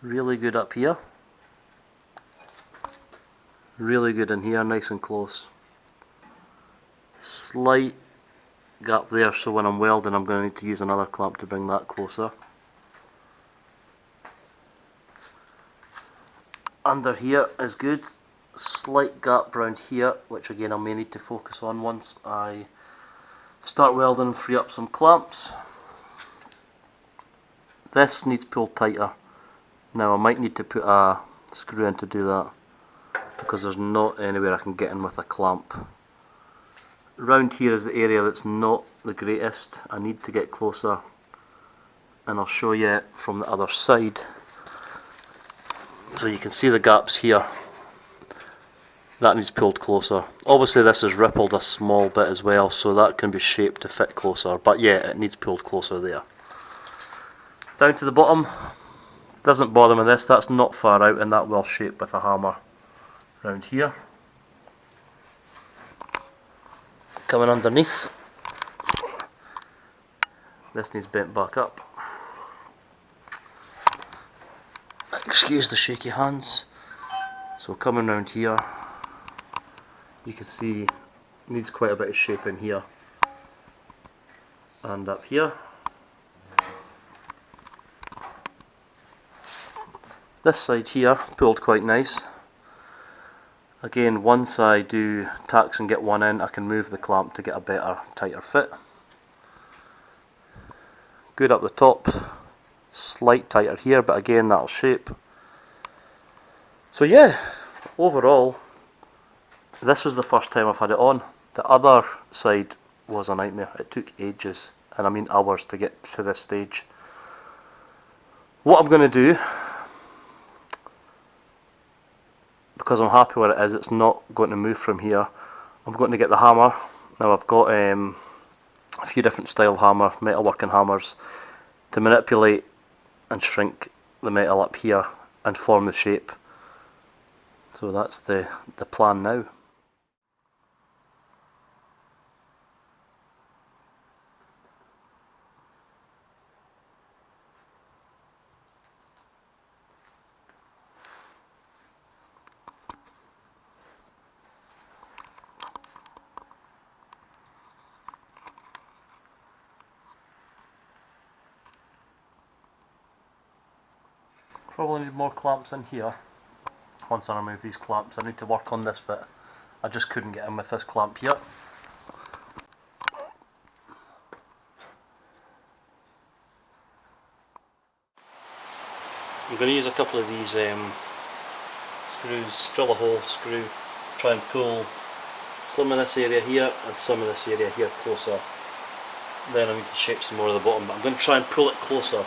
Really good up here. Really good in here, nice and close. Slight gap there, so when I'm welding I'm going to need to use another clamp to bring that closer. Under here is good. Slight gap around here, which again I may need to focus on once I start welding and free up some clamps. This needs pulled tighter. Now I might need to put a screw in to do that, because there's not anywhere I can get in with a clamp. Round here is the area that's not the greatest. I need to get closer, and I'll show you from the other side. So you can see the gaps here. That needs pulled closer. Obviously this is rippled a small bit as well, so that can be shaped to fit closer, but yeah, it needs pulled closer there. Down to the bottom, doesn't bother me this, that's not far out and that will shape with a hammer round here. Coming underneath, this needs bent back up. Excuse the shaky hands. So coming round here, you can see needs quite a bit of shape in here and up here. This side here pulled quite nice. Again, once I do tacks and get one in, I can move the clamp to get a better, tighter fit. Good up the top, slight tighter here, but again that'll shape. So yeah, overall, this was the first time I've had it on. The other side was a nightmare. It took ages, and I mean hours, to get to this stage. What I'm going to do, because I'm happy where it is, it's not going to move from here. I'm going to get the hammer. Now I've got a few different style hammer, metalworking hammers, to manipulate and shrink the metal up here and form the shape. So that's the plan now. Probably need more clamps in here. Once I remove these clamps, I need to work on this bit. I just couldn't get in with this clamp here. I'm going to use a couple of these screws, drill a hole, screw, try and pull some of this area here and some of this area here closer. Then I need to shape some more of the bottom, but I'm going to try and pull it closer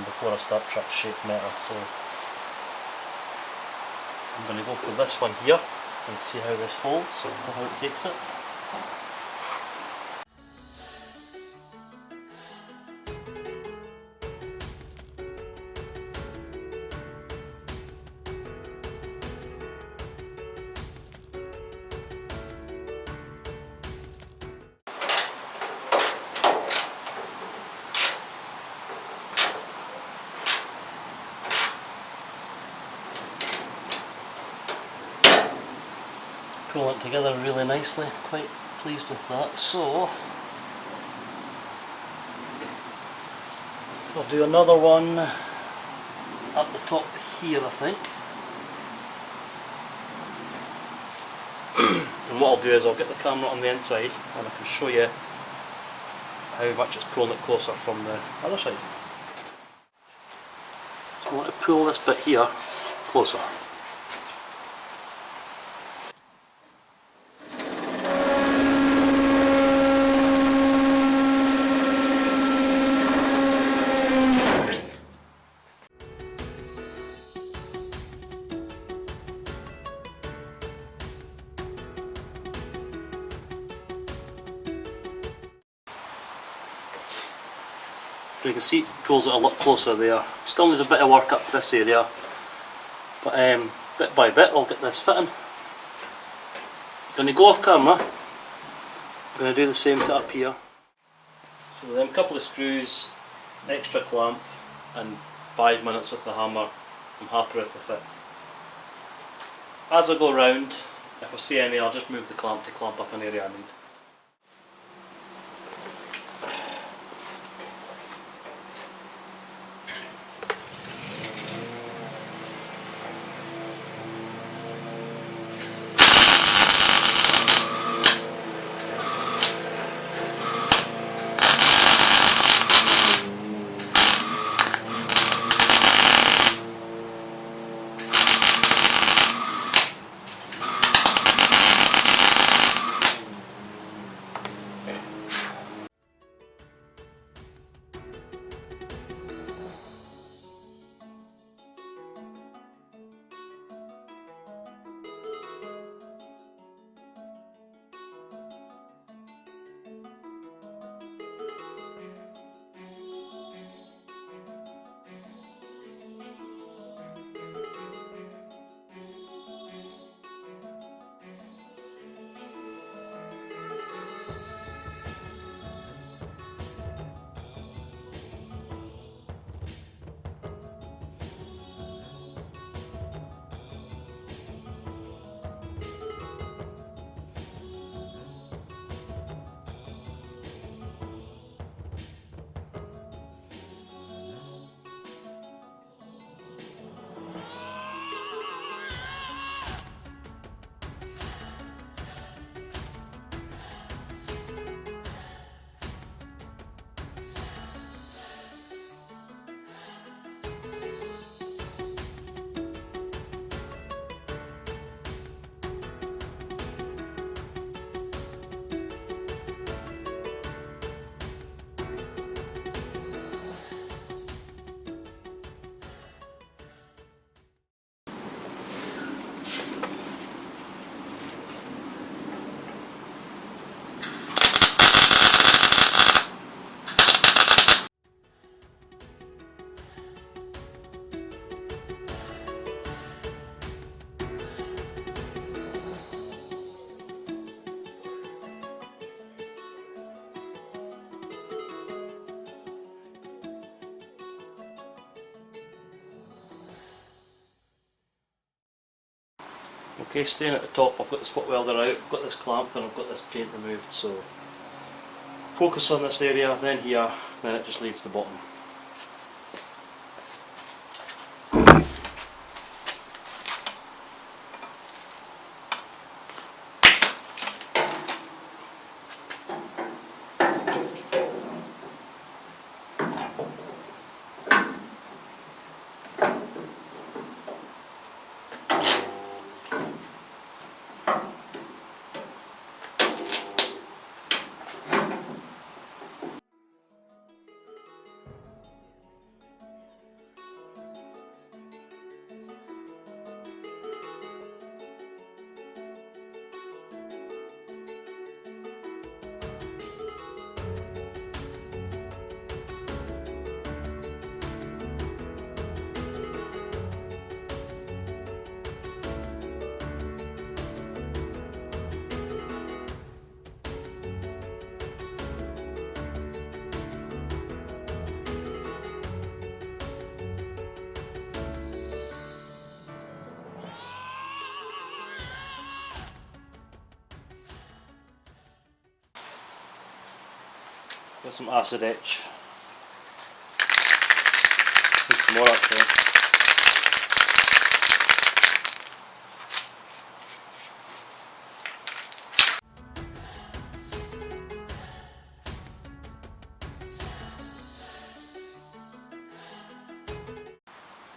before I start trying to shape metal. So I'm going to go for this one here and see how this holds, how it takes it. Pull it together really nicely, quite pleased with that. So I'll do another one up the top here, I think. And what I'll do is I'll get the camera on the inside and I can show you how much it's pulling it closer from the other side. So I want to pull this bit here closer. So you can see it pulls it a lot closer there. Still needs a bit of work up this area, but bit by bit I'll get this fitting. Going to go off camera, I'm going to do the same to up here. So then a couple of screws, extra clamp and 5 minutes with the hammer, I'm happy with the fit. As I go round, if I see any, I'll just move the clamp to clamp up an area I need. Okay, staying at the top, I've got the spot welder out, I've got this clamped and I've got this paint removed, so focus on this area, then here, then it just leaves the bottom. Got some acid etch. Need some more actually.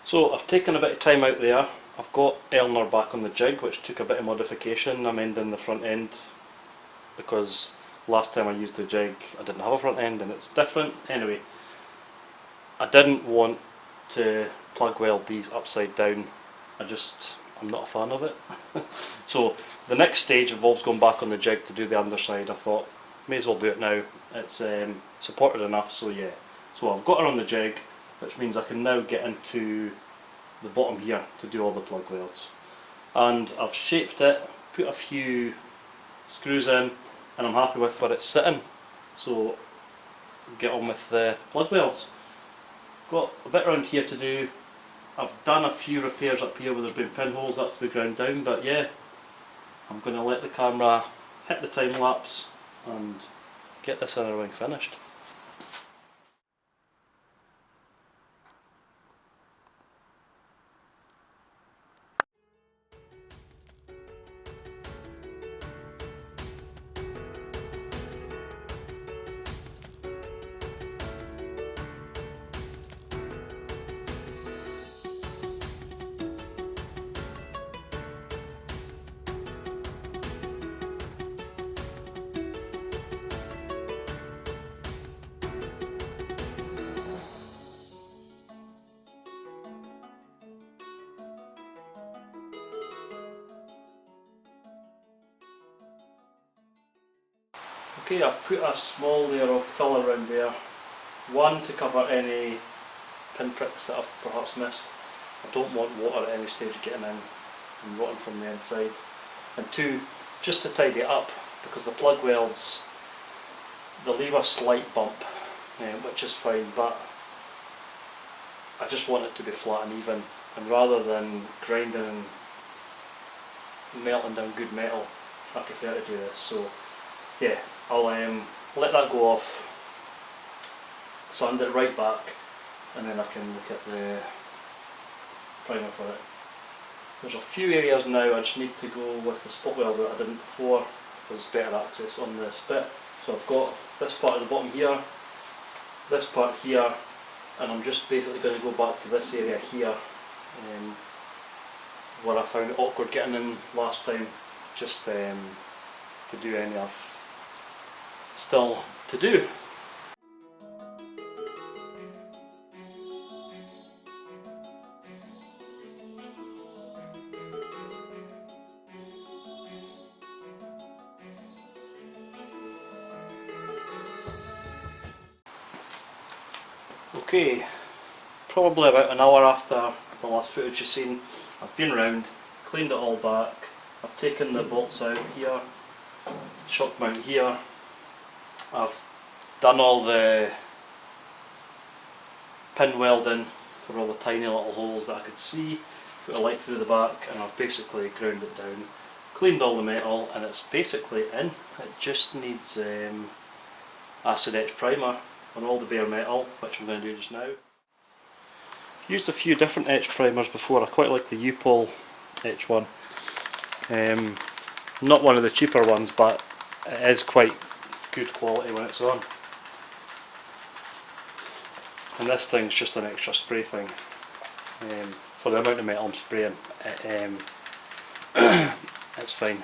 So I've taken a bit of time out there. I've got Eleanor back on the jig, which took a bit of modification. I'm ending the front end because last time I used the jig I didn't have a front end and it's different. Anyway, I didn't want to plug weld these upside down. I'm not a fan of it. So the next stage involves going back on the jig to do the underside. I thought, may as well do it now. It's supported enough, so yeah. So I've got her on the jig, which means I can now get into the bottom here to do all the plug welds. And I've shaped it, put a few screws in, and I'm happy with where it's sitting. So get on with the plug welds. Got a bit around here to do, I've done a few repairs up here where there's been pinholes that's to be ground down, but yeah, I'm going to let the camera hit the time lapse and get this inner wing finished. Okay, I've put a small layer of filler around there, one to cover any pinpricks that I've perhaps missed. I don't want water at any stage getting in and rotting from the inside. And two, just to tidy it up, because the plug welds, they leave a slight bump, which is fine, but I just want it to be flat and even, and rather than grinding and melting down good metal, I prefer to do this. So yeah, I'll let that go off, sand it right back, and then I can look at the primer for it. There's a few areas now I just need to go with the spot welder that I didn't before. There's better access on this bit. So I've got this part at the bottom here, this part here, and I'm just basically going to go back to this area here, where I found it awkward getting in last time, just to do any of still to do. Okay, probably about an hour after the last footage you've seen, I've been round, cleaned it all back, I've taken the bolts out here, shock mount here, I've done all the pin welding for all the tiny little holes that I could see, put a light through the back, and I've basically ground it down, cleaned all the metal, and it's basically in. It just needs acid etch primer on all the bare metal, which I'm going to do just now. Used a few different etch primers before. I quite like the U-Pol etch one. Not one of the cheaper ones, but it is quite good quality when it's on. And this thing's just an extra spray thing. For the amount of metal I'm spraying, it's fine.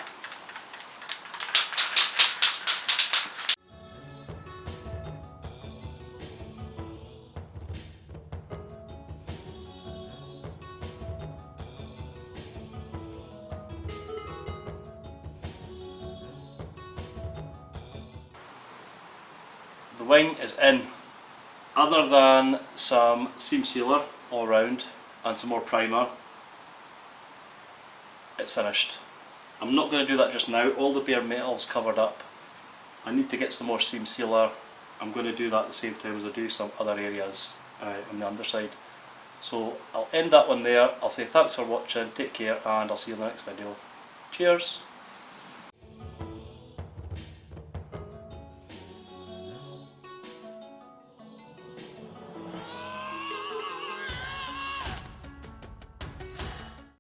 The wing is in. Other than some seam sealer all round and some more primer, it's finished. I'm not going to do that just now. All the bare metal's covered up. I need to get some more seam sealer. I'm going to do that at the same time as I do some other areas on the underside. So I'll end that one there. I'll say thanks for watching, take care, and I'll see you in the next video. Cheers!